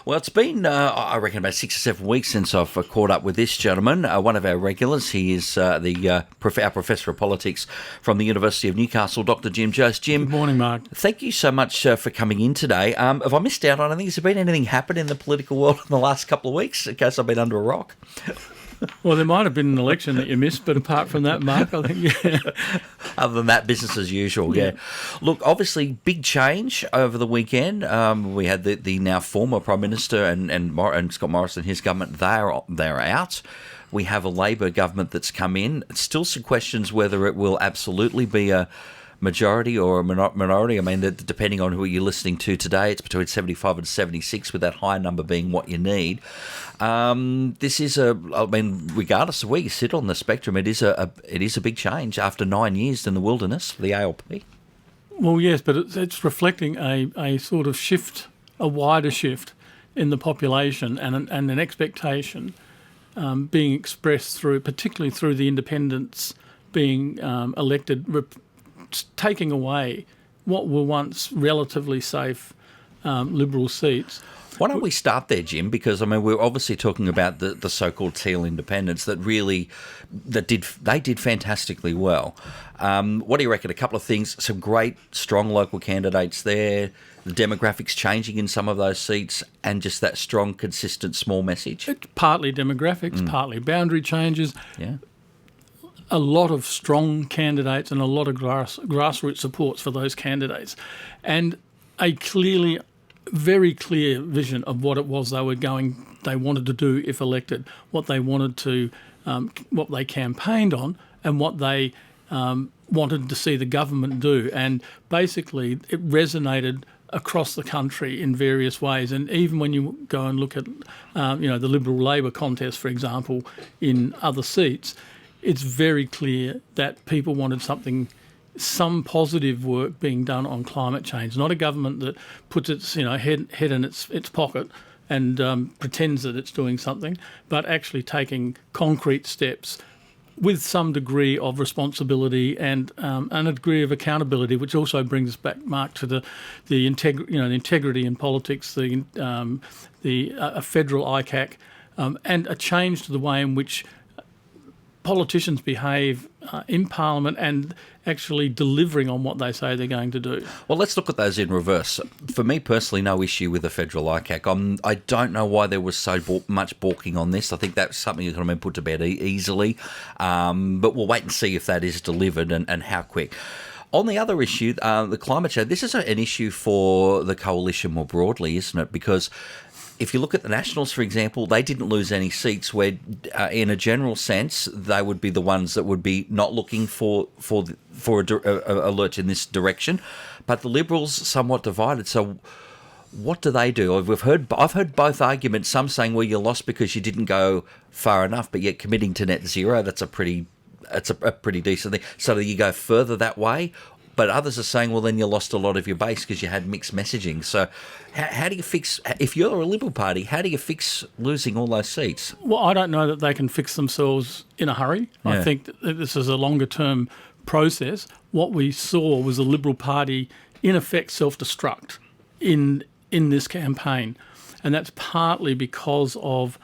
Well, it's been, I reckon, about 6 or 7 weeks since I've caught up with this gentleman, one of our regulars. He is our Professor of Politics from the University of Newcastle, Dr. Jim Jost. Jim. Good morning, Mark. Thank you so much for coming in today. Have I missed out on anything? Has there been anything happen in the political world in the last couple of weeks, in case I've been under a rock? Well, there might have been an election that you missed, but apart from that, Mark, I think, yeah. Other than that, business as usual, yeah. Look, obviously, big change over the weekend. We had the now former Prime Minister and Scott Morrison, his government, they're out. We have a Labor government that's come in. Still some questions whether it will absolutely be a majority or a minority. I mean, depending on who you're listening to today, it's between 75 and 76, with that high number being what you need. This is regardless of where you sit on the spectrum, it is a big change after 9 years in the wilderness for the ALP. Well, yes, but it's reflecting a sort of shift, a wider shift in the population and an expectation being expressed particularly through the independents being elected, taking away what were once relatively safe Liberal seats. Why don't we start there, Jim? Because, I mean, we're obviously talking about the so-called teal independents that did fantastically well. What do you reckon? A couple of things, some great, strong local candidates there, the demographics changing in some of those seats, and just that strong, consistent, small message? It's partly demographics, partly boundary changes. Yeah. A lot of strong candidates and a lot of grassroots supports for those candidates, and a very clear vision of what it was they wanted to do if elected, what they wanted to, what they campaigned on, and what they wanted to see the government do. And basically, it resonated across the country in various ways. And even when you go and look at, the Liberal-Labor contest, for example, in other seats, it's very clear that people wanted some positive work being done on climate change, not a government that puts its head in its pocket and pretends that it's doing something, but actually taking concrete steps with some degree of responsibility and a degree of accountability, which also brings us back, Mark, to the integrity in politics, a federal ICAC, and a change to the way in which politicians behave in Parliament and actually delivering on what they say they're going to do. Well, let's look at those in reverse. For me personally, no issue with the federal ICAC. I don't know why there was so much balking on this. I think that's something that could have been put to bed easily. But we'll wait and see if that is delivered and how quick. On the other issue, the climate change, this is an issue for the coalition more broadly, isn't it? Because if you look at the Nationals, for example, they didn't lose any seats where, in a general sense, they would be the ones that would be not looking for a lurch in this direction. But the Liberals somewhat divided. So what do they do? I've heard both arguments. Some saying, well, you lost because you didn't go far enough, but yet committing to net zero, that's a pretty decent thing. So do you go further that way? But others are saying, well, then you lost a lot of your base because you had mixed messaging. So how do you fix, if you're a Liberal Party, how do you fix losing all those seats? Well, I don't know that they can fix themselves in a hurry. Yeah. I think that this is a longer-term process. What we saw was the Liberal Party, in effect, self-destruct in this campaign. And that's partly because of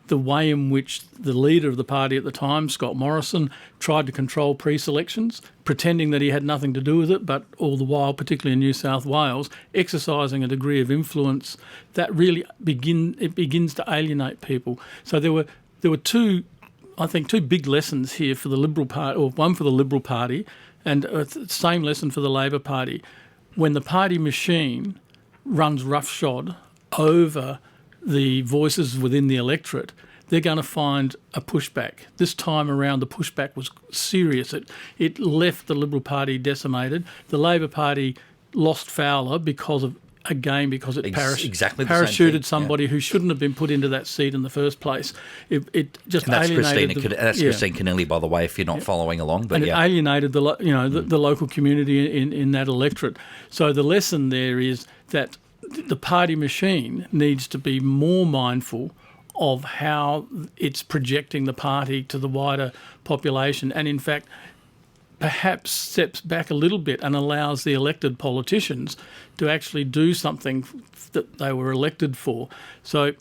the way in which the leader of the party at the time, Scott Morrison, tried to control pre-selections, pretending that he had nothing to do with it, but all the while, particularly in New South Wales, exercising a degree of influence that really begins to alienate people. So there were two big lessons here for the Liberal Party, or one for the Liberal Party, and the same lesson for the Labor Party. When the party machine runs roughshod over the voices within the electorate, they're going to find a pushback. This time around, the pushback was serious. It left the Liberal Party decimated. The Labor Party lost Fowler because it parachuted somebody who shouldn't have been put into that seat in the first place. It just alienated. That's Christine Kennelly, by the way, if you're not following along. But it alienated the local community in that electorate. So the lesson there is that the party machine needs to be more mindful of how it's projecting the party to the wider population, and in fact perhaps steps back a little bit and allows the elected politicians to actually do something that they were elected for. So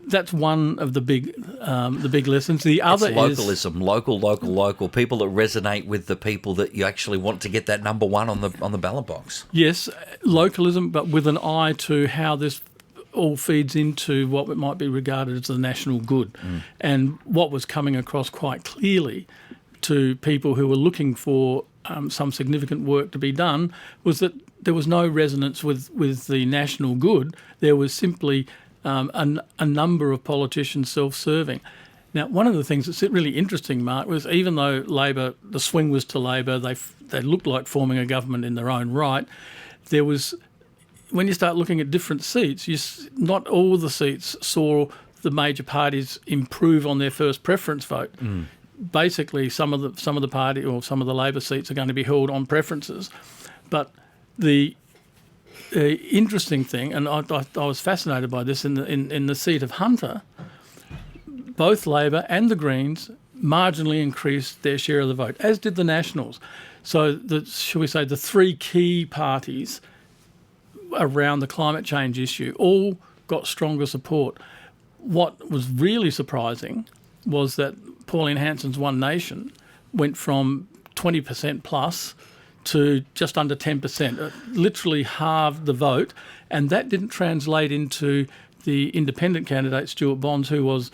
that's one of the big lessons. The other localism, local, people that resonate with the people that you actually want to get that number one on the ballot box. Yes, localism, but with an eye to how this all feeds into what might be regarded as the national good. And what was coming across quite clearly to people who were looking for some significant work to be done was that there was no resonance with the national good. There was simply a number of politicians self-serving. Now, one of the things that's really interesting, Mark, was even though Labor, the swing was to Labor, they looked like forming a government in their own right, there was, when you start looking at different seats, not all the seats saw the major parties improve on their first preference vote. Basically, some of the party or some of the Labor seats are going to be held on preferences. But the interesting thing, and I was fascinated by this, in the seat of Hunter, both Labor and the Greens marginally increased their share of the vote, as did the Nationals. So, shall we say, the three key parties around the climate change issue all got stronger support. What was really surprising was that Pauline Hanson's One Nation went from 20% plus to just under 10%, literally halved the vote, and that didn't translate into the independent candidate, Stuart Bonds, who was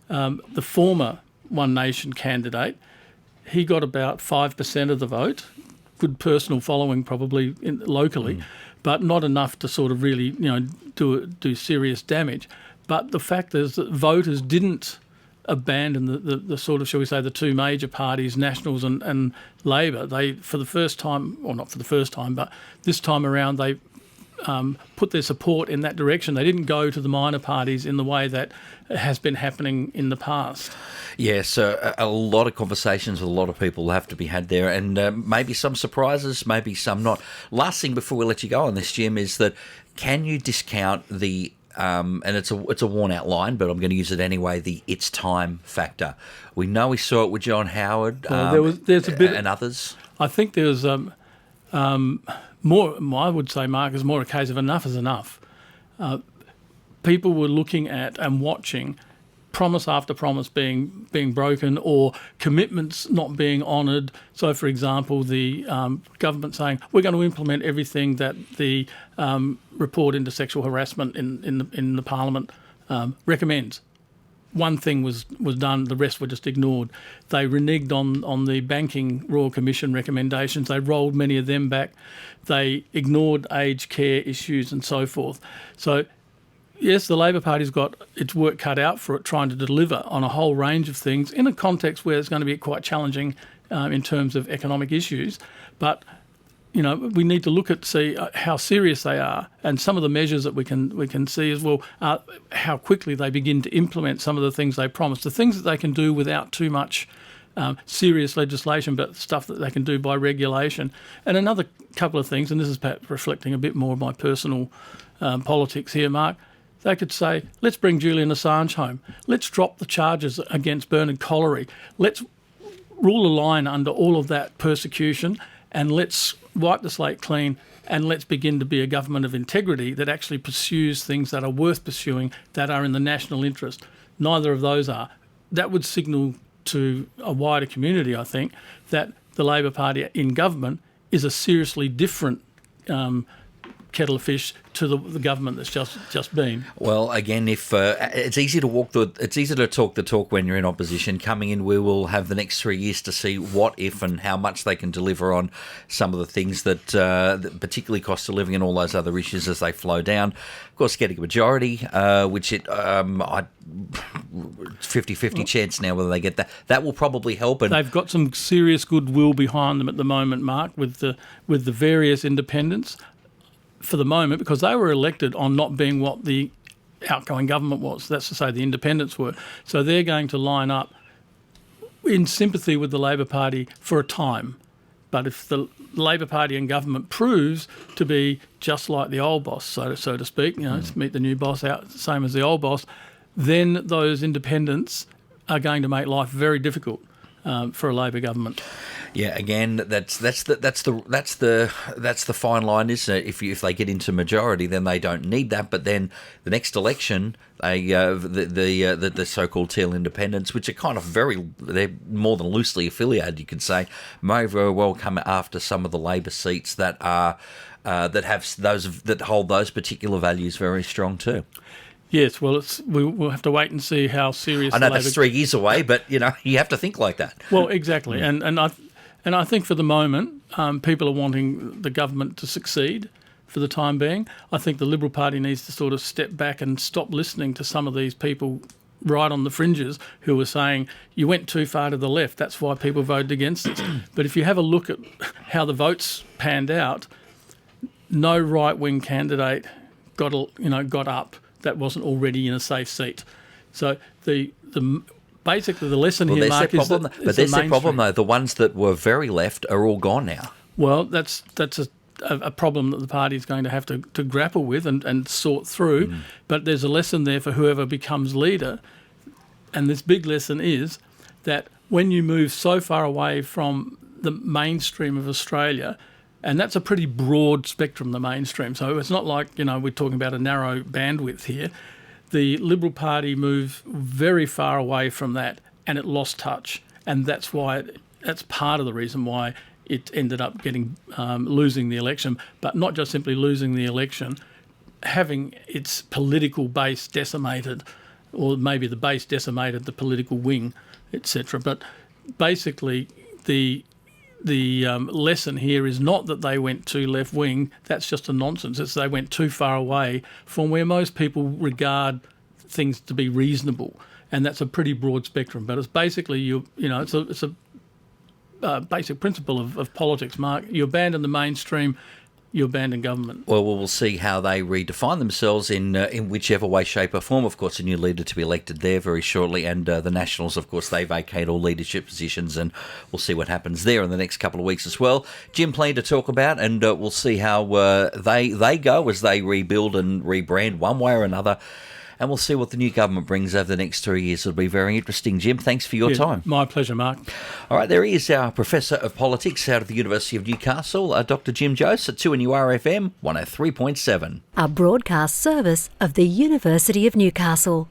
the former One Nation candidate. He got about 5% of the vote, good personal following probably locally, but not enough to sort of really do serious damage. But the fact is that voters didn't abandon the sort of, shall we say, the two major parties, Nationals and Labor. They, for the first time, or not for the first time, but this time around, they put their support in that direction. They didn't go to the minor parties in the way that has been happening in the past. Yes, a lot of conversations with a lot of people have to be had there, and maybe some surprises, maybe some not. Last thing before we let you go on this, Jim, is that can you discount the and it's a worn-out line, but I'm going to use it anyway, the "it's time" factor. We know we saw it with John Howard there's a bit, and others. I think there's more, I would say, Mark, is more a case of enough is enough. People were looking at and watching promise after promise being broken, or commitments not being honoured. So, for example, the government saying we're going to implement everything that the report into sexual harassment in the Parliament recommends. One thing was done, the rest were just ignored. They reneged on the Banking Royal Commission recommendations. They rolled many of them back. They ignored aged care issues and so forth. So, yes, the Labor Party's got its work cut out for it, trying to deliver on a whole range of things in a context where it's going to be quite challenging in terms of economic issues. But we need to look at see how serious they are, and some of the measures that we can see as well how quickly they begin to implement some of the things they promised, the things that they can do without too much serious legislation, but stuff that they can do by regulation. And another couple of things, and this is perhaps reflecting a bit more of my personal politics here, Mark. They could say, let's bring Julian Assange home. Let's drop the charges against Bernard Collery. Let's rule a line under all of that persecution, and let's wipe the slate clean, and let's begin to be a government of integrity that actually pursues things that are worth pursuing, that are in the national interest. Neither of those are. That would signal to a wider community, I think, that the Labor Party in government is a seriously different kettle of fish to the government that's just been. Well, again, if it's easy to talk the talk when you're in opposition. Coming in, we will have the next 3 years to see what, if, and how much they can deliver on some of the things that particularly cost of living and all those other issues as they flow down. Of course, getting a majority, which 50-50 chance now whether they get that. That will probably help. And they've got some serious goodwill behind them at the moment, Mark, with the various independents. For the moment, because they were elected on not being what the outgoing government was. That's to say the independents were. So they're going to line up in sympathy with the Labor Party for a time. But if the Labor Party and government proves to be just like the old boss, so to speak, to meet the new boss out, same as the old boss, then those independents are going to make life very difficult for a Labor government. Yeah, again, that's the fine line, isn't it? If they get into majority, then they don't need that. But then the next election, the so-called teal independents, which are kind of they're more than loosely affiliated, you could say, may very well come after some of the Labor seats that are that hold those particular values very strong too. Yes, well, we'll have to wait and see how serious. I know that's 3 years away, but you have to think like that. Well, exactly, and I think for the moment, people are wanting the government to succeed for the time being. I think the Liberal Party needs to sort of step back and stop listening to some of these people right on the fringes who are saying, you went too far to the left, that's why people voted against it. But if you have a look at how the votes panned out, no right-wing candidate got up that wasn't already in a safe seat. So basically the lesson here, Mark, is that... But there's the problem, though. The ones that were very left are all gone now. Well, that's a problem that the party is going to have to grapple with and sort through. But there's a lesson there for whoever becomes leader. And this big lesson is that when you move so far away from the mainstream of Australia, and that's a pretty broad spectrum, the mainstream. So it's not like, we're talking about a narrow bandwidth here. The Liberal Party moved very far away from that and it lost touch. And that's part of the reason why it ended up losing the election, but not just simply losing the election, having its political base decimated, or maybe the base decimated the political wing, etc. But basically, the lesson here is not that they went too left wing. That's just a nonsense. It's they went too far away from where most people regard things to be reasonable, and that's a pretty broad spectrum. But it's basically it's a basic principle of politics, Mark. You abandon the mainstream, you abandon government. Well, we'll see how they redefine themselves in whichever way, shape or form. Of course, a new leader to be elected there very shortly, and the Nationals, of course, they vacate all leadership positions, and we'll see what happens there in the next couple of weeks as well. Jim, plenty to talk about, and we'll see how they go as they rebuild and rebrand one way or another. And we'll see what the new government brings over the next 3 years. It'll be very interesting. Jim, thanks for your time. My pleasure, Mark. All right, there he is, our Professor of Politics out of the University of Newcastle, Dr. Jim Jose at 2NURFM 103.7. A broadcast service of the University of Newcastle.